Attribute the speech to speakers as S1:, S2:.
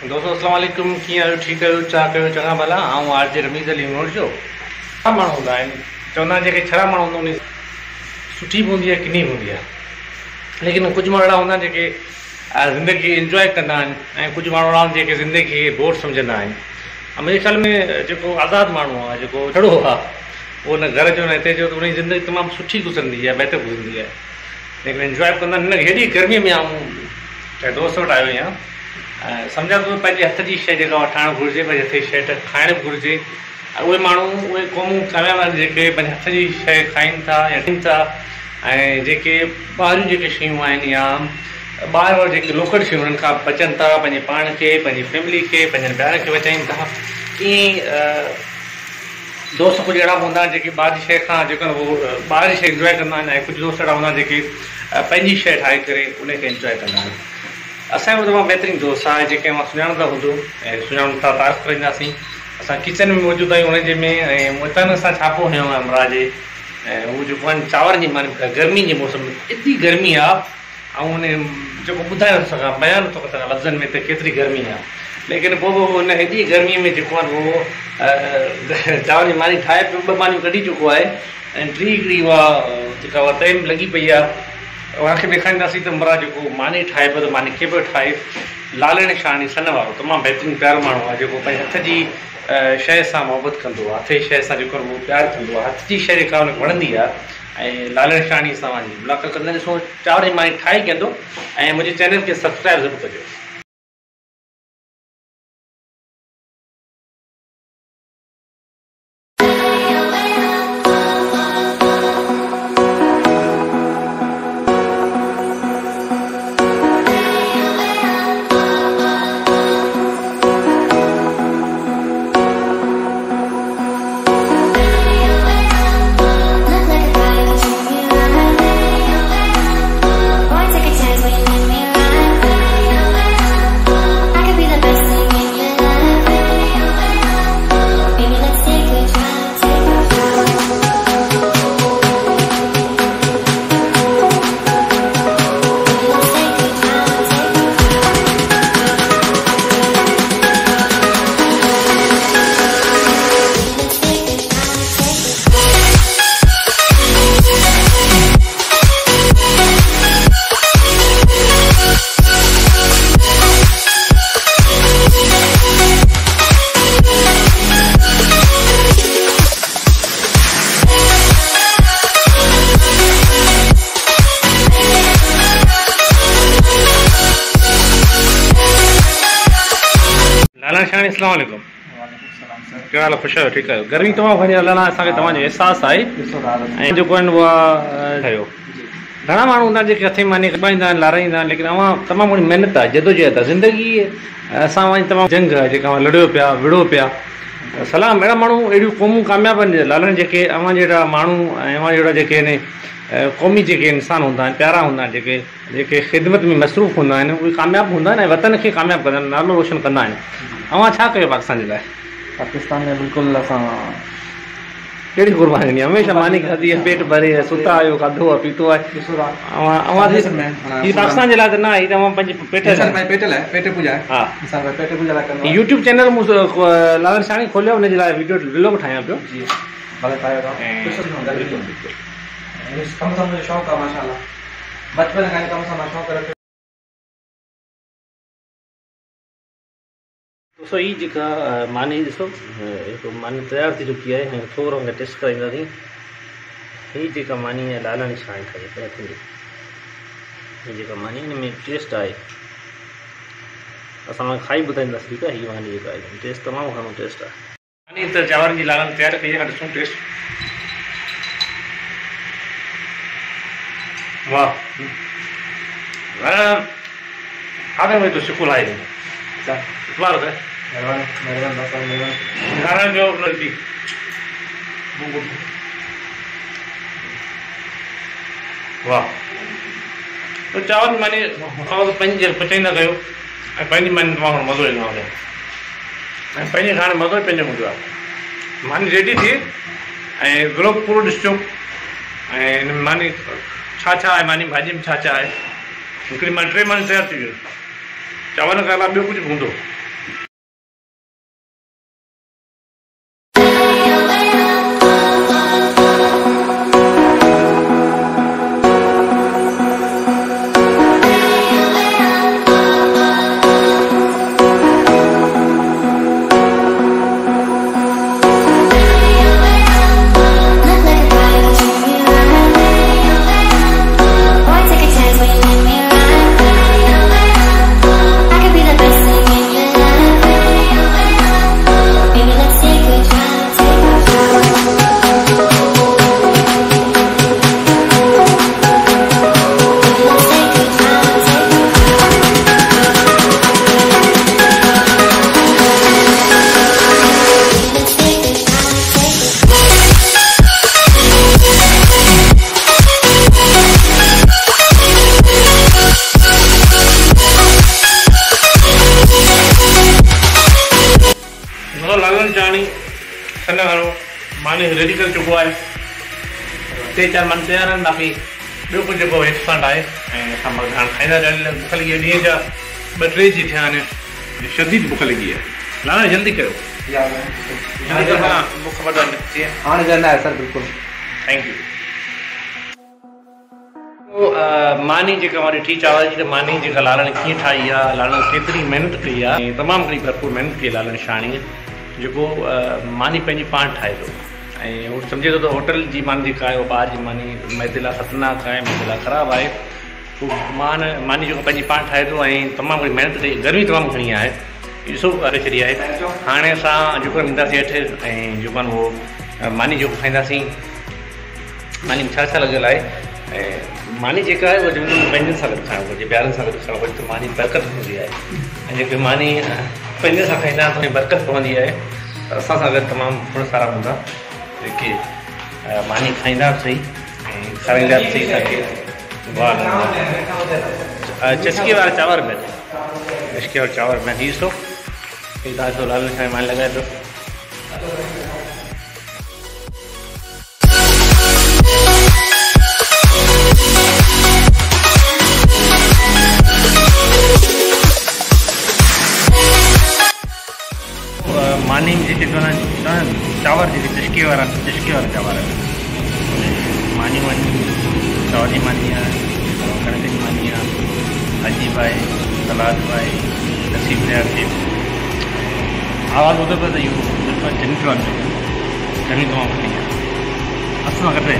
S1: दोस्तों अस्सलाम वालेकुम। कीअं आहियो? ठीकु आहियो? छा कयो? चङा भला। ऐं आज रमीज़ अली नूर जो छा माण्हू हूंदा आहिनि, चवंदा आहिनि जेके छड़ा माण्हू हूंदा उन सुठी बि हूंदी आहे, किनी बि हूंदी आहे। लेकिन कुझु माण्हू अहिड़ा हूंदा आहिनि जेके ज़िंदगी इंजॉय कंदा आहिनि ऐं कुझु माण्हू अहिड़ा हूंदा जेके ज़िंदगी खे बोर सम्झंदा आहिनि। ऐं मुंहिंजे ख़्याल में जेको आज़ादु माण्हू आहे, जेको छड़ो आहे, उहो न घर जो न हिते जो, उनजी ज़िंदगी तमामु सुठी गुज़रंदी आहे, बहितर गुज़रंदी आहे। लेकिन इंजॉय कंदा आहिनि। न हेॾी गर्मीअ में आऊं चाहे दोस्त वटि आयो आहियां, सम्झां थो पंहिंजे हथ जी शइ जेका ठाहिणु घुरिजे, पंहिंजे हथ जी शइ खाइणु बि घुरिजे। उहे माण्हू, उहे क़ौमूं कामयाबु आहिनि जेके पंहिंजे हथ जी शइ खाइनि था या ॾियनि था। ऐं जेके ॿाहिरियूं जेके शयूं आहिनि या ॿाहिरि वार जेके लोकल शयूं उन्हनि खां बचनि था, पंहिंजे पाण खे, पंहिंजी फैमिली खे, पंहिंजनि ॿारनि खे बचाइनि था। ईअं दोस्त कुझु अहिड़ा हूंदा आहिनि जेके ॿाहिरि जी शइ खां जेको उहो ॿाहिरि जी शइ इंजॉय कंदा आहिनि, ऐं कुझु दोस्त अहिड़ा हूंदा आहिनि जेके पंहिंजी शइ ठाहे करे उनखे इंजॉय कंदा आहिनि। असांजो तमामु बहितरीनु दोस्त आहे जेके मां सुञाणंदा हूंदो ऐं सुञाणण था तारीफ़ कराईंदासीं। असां किचन में मौजूदु आहियूं हुनजे में, ऐं मुतन सां छापो हयो आहे अमरा जे। ऐं उहो जेको आहे चांवरनि जी मानी, गर्मी जे मौसम में एतिरी गर्मी आहे, ऐं उन जेको ॿुधाए नथो सघां, बयानु नथो करे सघां लफ़्ज़नि में त केतिरी गर्मी आहे। लेकिन पोइ बि हुन हेॾी गर्मीअ में जेको आहे उहो चांवर जी मानी ठाहे पियो, 2 मानियूं कढी चुको आहे ऐं टी हिकिड़ी उहा जेका उहा तइ में लॻी पई आहे। उनखे ॾेखारींदासीं त अमरा जेको मानी ठाहे पियो, त मानी खे पियो ठाहे लालण शाणी सन वारो, तमामु बहितरीनु प्यारो माण्हू आहे जेको पंहिंजे हथ जी शइ सां मोहबत कंदो आहे, हथ जी शइ सां जेको उहो प्यारु कंदो आहे, हथ जी शइ जेका उनखे वणंदी आहे। ऐं लालण शाणी सां मुलाक़ात कंदा ॾिसो, चांवर जी मानी ठाहे कंदो। ऐं मुंहिंजे चैनल खे सब्सक्राइब ज़रूरु कजो। अस्सलाम वालेकुम। कहिड़ा हाल? ख़ुशि आहियो? ठीकु आहियो? गर्मी तमामु घणी हलंदा, असांखे तव्हांजो अहसासु आहे। ऐं जेको आहिनि उहा ठहियो, घणा माण्हू हूंदा जेके हथ मानी कबाईंदा आहिनि, लाराईंदा आहिनि, लेकिन अवां तमामु घणी महिनत आहे, जदोजहद आहे। ज़िंदगी असां वञी तमामु जंग आहे जेका लड़ियो पिया, विड़ो पिया। सलाम, अहिड़ा माण्हू, अहिड़ियूं क़ौमूं कामयाबु आहिनि लालनि जेके अवां जहिड़ा माण्हू ऐं अवां जहिड़ा जेके आहिनि क़ौमी जेके इंसान हूंदा आहिनि, प्यारा हूंदा आहिनि, जेके ख़िदमत में मसरूफ़ हूंदा आहिनि, उहे कामयाबु हूंदा आहिनि ऐं वतन खे कामयाबु कंदा आहिनि, नालो रोशन कंदा आहिनि। अवां छा कयो पाकिस्तान जे लाइ?
S2: पाकिस्तान में बिल्कुलु असां
S1: कहिड़ी कुर्बानी ॾिनी? हमेशह मानी खाधी आहे, पेट भरे सुता आहियो, खाधो आहे, पीतो आहे। पाकिस्तान जे लाइ त न आहे, तव्हां पंहिंजे
S2: पेट पूजा। हा, पेट पूजा लाइ
S1: यूट्यूब चैनल मूं लालण शाणी खोलियो, हुनजे लाइ व्लॉग ठाहियां पियो।
S2: कम सां मुंहिंजो शौक़ु आहे, माशाअल्लाह, बचपन खां कम सां मां शौक़ु रखियो।
S1: दोस्तों ये जेका मानी ॾिसो, हिकु मानी तयारु थी चुकी आहे। ऐं थोरो अञा टेस्ट कराईंदासीं। हीअ जेका मानी आहे लालण शाणी ठाही आहे, हीअ जेका मानी हिन में टेस्ट आहे, असां खाई ॿुधाईंदासीं। ठीकु आहे? हीअ मानी जेका आहे टेस्ट तमामु घणो टेस्ट आहे। मानी त चांवरनि जी लालण तयारु कई आहे, ॾिसूं टेस्ट। वाह, खाधे में तो शुकुर आहे। इतबार है जो वाह, तो चावल मानी पंहिंजी पचाईंदा कयो ऐं पंहिंजी मानी तमामु मज़ो ईंदो आहे। ऐं पंहिंजे खाइण मज़ो ई पंहिंजो हूंदो आहे। मानी रेडी थी ऐं व्लॉग पूरो ॾिसिजो। ऐं हिन में मानी छा छा आहे, मानी भाॼी में छा छा आहे। हिकिड़ी मानी 3 मानी तयारु थी वियो। चांवर खां अलावा ॿियो कुझु हूंदो सन वारो मानी रेडी करे चुको आहे 3-4 मन तयार आहिनि बाक़ी ॿियो कुझु जेको हेठि फंड आहे ऐं असां हाणे खाईंदा बुख लॻी आहे ॾींहं जा 2-3 जी थिया आहिनि शदीद बुख लॻी आहे लाना जल्दी कयो बुख बर्दाश्त
S2: हाणे कंदा आहे सर बिल्कुलु
S1: थैंक यू मानी जेका मां ॾिठी चांवर जी त मानी जेका लालण कीअं ठाही आहे लालण केतिरी महिनत कई आहे ऐं तमामु घणी भरपूर महिनत कई आहे लालण छाणीअ जेको मानी पंहिंजी पाण ठाहे थो ऐं हू सम्झे थो त होटल जी मानी जेका आहे उहा ॿाहिरि जी मानी मैदे लाइ ख़तरनाक आहे मैदे लाइ ख़राबु आहे हू मानी जेको पंहिंजी पाण ठाहे थो ऐं तमामु घणी महिनत कई गर्मी तमामु घणी आहे ॾिसो करे छॾी आहे हाणे असां जेको ईंदासीं हेठि ऐं जेको आहे उहो मानी जेको खाईंदासीं मानी में छा छा लॻियल आहे ऐं मानी जेका आहे उहा पंहिंजनि सां गॾु खाइणु घुरिजे ॿियारनि सां गॾु खाइणु घुरिजे त मानी बरकत हूंदी आहे ऐं जेके मानी पंहिंजे सां खाईंदा आहिनि त बरकत पवंदी आहे त असां सां गॾु तमामु गुण सारा हूंदा जेके मानी खाईंदा बि सही ऐं खाराईंदा बि सही असांखे चस्के वारा चांवर बि आहिनि चस्के वारा चांवर बि आहिनि ॾिसो तव्हां लाल सां मानी लॻाए थो मानी जेके चवंदा आहिनि चांवर जेके चस्के वारा चांवर मानी चांवर जी मानी आहे कणिक जी मानी आहे भाॼी पाए सलाद पाए लस्सी तयारु थिए आवाज़ ॿुधो पियो त इहो जनित वारो जनी तमामु घणी आहे असां घटि